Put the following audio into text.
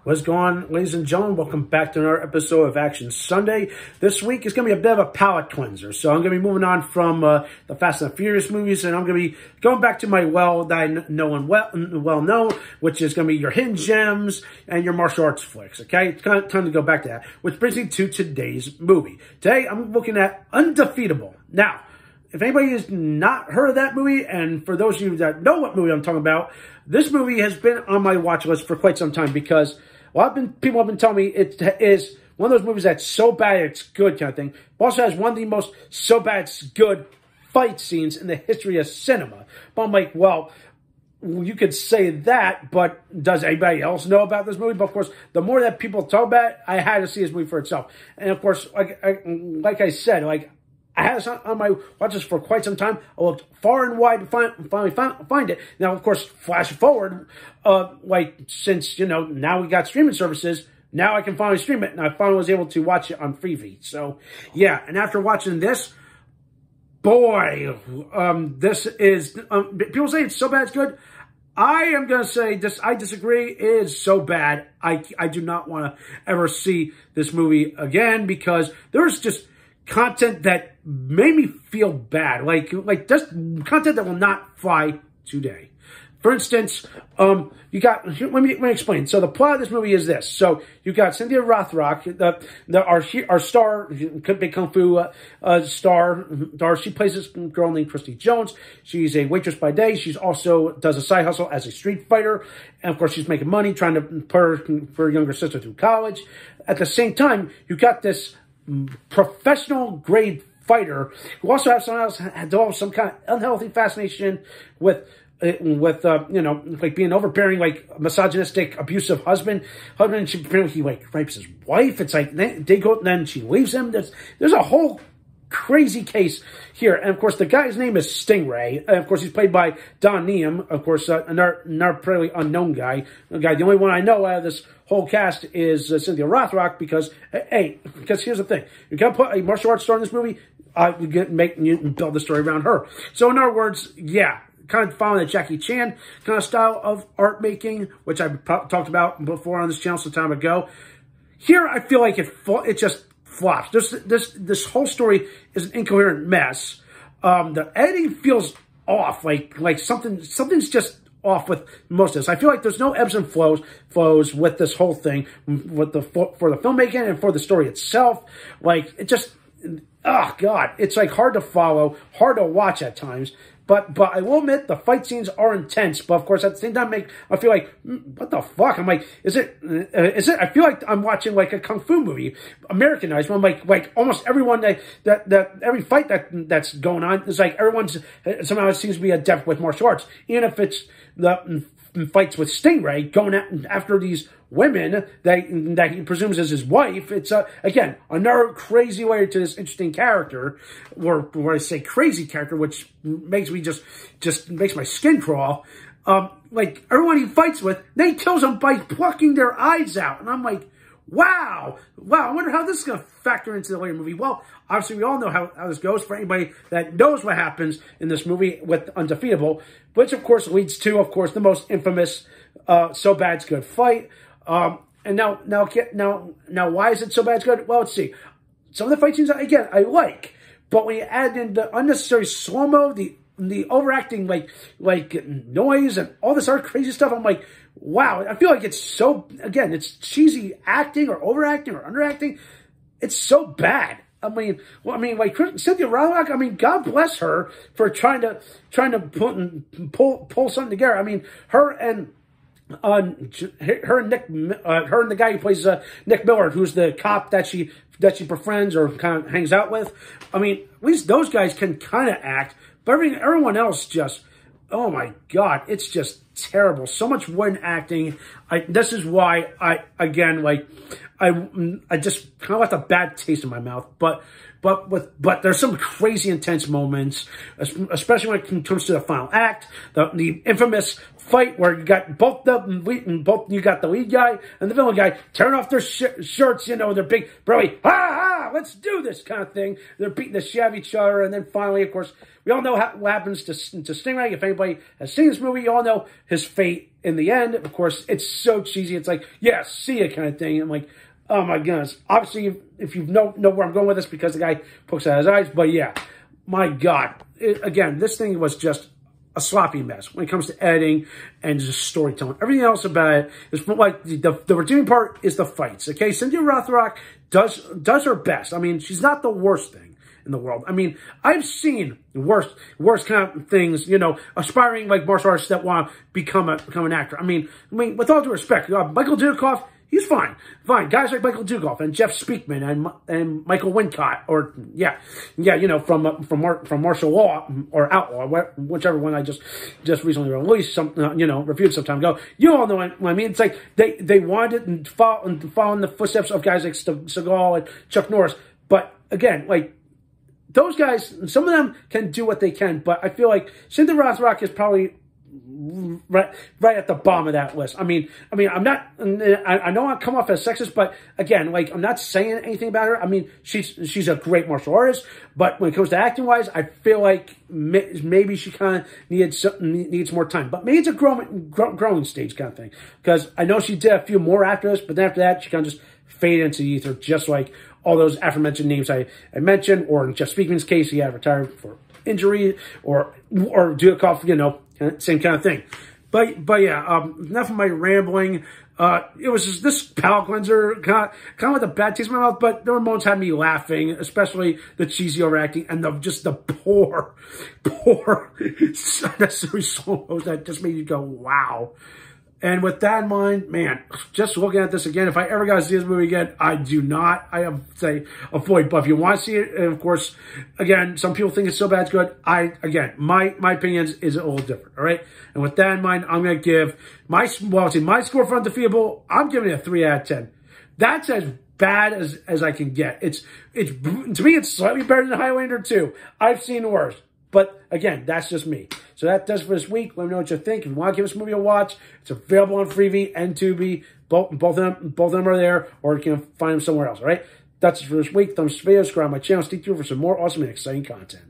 What's going on, ladies and gentlemen? Welcome back to another episode of Action Sunday. This week is going to be a bit of a palate cleanser. So I'm going to be moving on from the Fast and Furious movies, and I'm going to be going back to my well that I know and well know, which is going to be your hidden gems and your martial arts flicks. Okay, it's kind of time to go back to that, which brings me to today's movie. Today I'm looking at Undefeatable. Now, if anybody has not heard of that movie, and for those of you that know what movie I'm talking about, this movie has been on my watch list for quite some time because people have been telling me it is one of those movies that's so bad it's good kind of thing. It also has one of the most so bad it's good fight scenes in the history of cinema. But I'm like, well, you could say that, but does anybody else know about this movie? But of course, the more that people talk about it, I had to see this movie for itself. And of course, like I said, I had this on my watch list for quite some time. I looked far and wide to finally find it. Now, of course, flash forward, since, now we got streaming services, now I can finally stream it, and I finally was able to watch it on Freevee. So, yeah, and after watching this, boy, this is, people say it's so bad it's good. I am going to say this, I disagree. It is so bad. I do not want to ever see this movie again because there's just content that made me feel bad. Like just content that will not fly today. For instance, you got, let me explain. So the plot of this movie is this. So you got Cynthia Rothrock, our star, big kung fu star. She plays this girl named Christy Jones. She's a waitress by day. She's also does a side hustle as a street fighter. And of course, she's making money trying to put her younger sister through college. At the same time, you got this professional grade fighter who also has developed some kind of unhealthy fascination with being overbearing, misogynistic, abusive husband. She apparently rapes his wife. It's like they go, and then she leaves him. There's a whole crazy case here. And of course, the guy's name is Stingray. And of course, he's played by Don Neum. Of course, another pretty unknown guy. The only one I know out of this whole cast is Cynthia Rothrock because here's the thing. You're going to put a martial arts star in this movie, you build the story around her. So in other words, yeah, kind of following the Jackie Chan kind of style of art making, which I've talked about before on this channel some time ago. Here, I feel like it just flops. This whole story is an incoherent mess. The editing feels off, like something's just off with most of this. I feel like there's no ebbs and flows with this whole thing, for the filmmaking and for the story itself. It just, oh God, it's hard to follow, hard to watch at times. But I will admit the fight scenes are intense. But of course, at the same time, I feel like, what the fuck? I'm like, is it? I feel like I'm watching a kung fu movie, Americanized. I'm like almost everyone every fight that's going on is everyone's somehow it seems to be adept with martial arts, even if it's the fights with Stingray going after these women that he presumes is his wife. It's again another crazy way to this interesting character, or I say crazy character, which makes me just makes my skin crawl. Everyone he fights with, then he kills them by plucking their eyes out, and I'm like, wow. I wonder how this is going to factor into the later movie. Well, obviously we all know how this goes for anybody that knows what happens in this movie with Undefeatable, which of course leads to, the most infamous so bad it's good fight. And now, why is it so bad it's good? Well, let's see. Some of the fight scenes, again, I like, but when you add in the unnecessary slow-mo, the overacting, noise and all this other crazy stuff, I'm like, wow. I feel like it's so, again, it's cheesy acting or overacting or underacting. It's so bad. Cynthia Rothrock, God bless her for trying to pull something together. Her and the guy who plays Nick Miller, who's the cop that she befriends or kind of hangs out with. At least those guys can kind of act, but everyone else just, oh my God, it's just terrible. So much one acting. This is why I just kind of left a bad taste in my mouth. But there's some crazy intense moments, especially when it comes to the final act, the infamous fight where you got you got the lead guy and the villain guy tearing off their shirts, their big burly, let's do this kind of thing. They're beating the shit out of each other. And then finally, of course, we all know what happens to Stingray. If anybody has seen this movie, you all know his fate in the end. Of course, it's so cheesy. It's like, yeah, see ya kind of thing. I'm like, oh my goodness. Obviously, if you know where I'm going with this, because the guy pokes out his eyes. But yeah, my God. Again, this thing was just a sloppy mess when it comes to editing and just storytelling. Everything else about it is like the redeeming part is the fights. Okay, Cynthia Rothrock does her best. I mean, she's not the worst thing in the world. I mean, I've seen worse kind of things. You know, aspiring like martial artists that want to become an actor. I mean, with all due respect, Michael Dudikoff. He's fine. Guys like Michael Dudikoff and Jeff Speakman and Michael Wincott, or yeah, you know, from Martial Law or Outlaw, whichever one I just recently released, reviewed some time ago. You all know what I mean. It's like they wanted to follow in the footsteps of guys like Seagal and Chuck Norris, but again, like those guys, some of them can do what they can, but I feel like Cynthia Rothrock is probably right at the bottom of that list. I mean, I'm not. I know I come off as sexist, but again, like I'm not saying anything about her. I mean, she's a great martial artist, but when it comes to acting wise, I feel like maybe she kind of needs more time. But maybe it's a growing stage kind of thing, because I know she did a few more after this, but then after that, she kind of just faded into the ether, just like all those aforementioned names I mentioned, or in Jeff Speakman's case, he had retired for injury, or Dudikoff, you know. Same kind of thing. But yeah, enough of my rambling. It was just this palate cleanser, kind of with a bad taste in my mouth, but there were moments had me laughing, especially the cheesy overacting and the poor unnecessary solos that just made you go, wow. And with that in mind, man, just looking at this again, if I ever got to see this movie again, I do not. I have to say avoid. But if you want to see it, and of course, again, some people think it's so bad it's good. My opinions is a little different. All right. And with that in mind, I'm going to give my score for Undefeatable. I'm giving it a 3 out of 10. That's as bad as I can get. It's to me, it's slightly better than Highlander 2. I've seen worse. But again, that's just me. So that does it for this week. Let me know what you think. If you want to give this movie a watch, it's available on Freevee and Tubi. Both of them are there, or you can find them somewhere else. All right. That's it for this week. Thumbs up this video, subscribe to my channel, stay tuned for some more awesome and exciting content.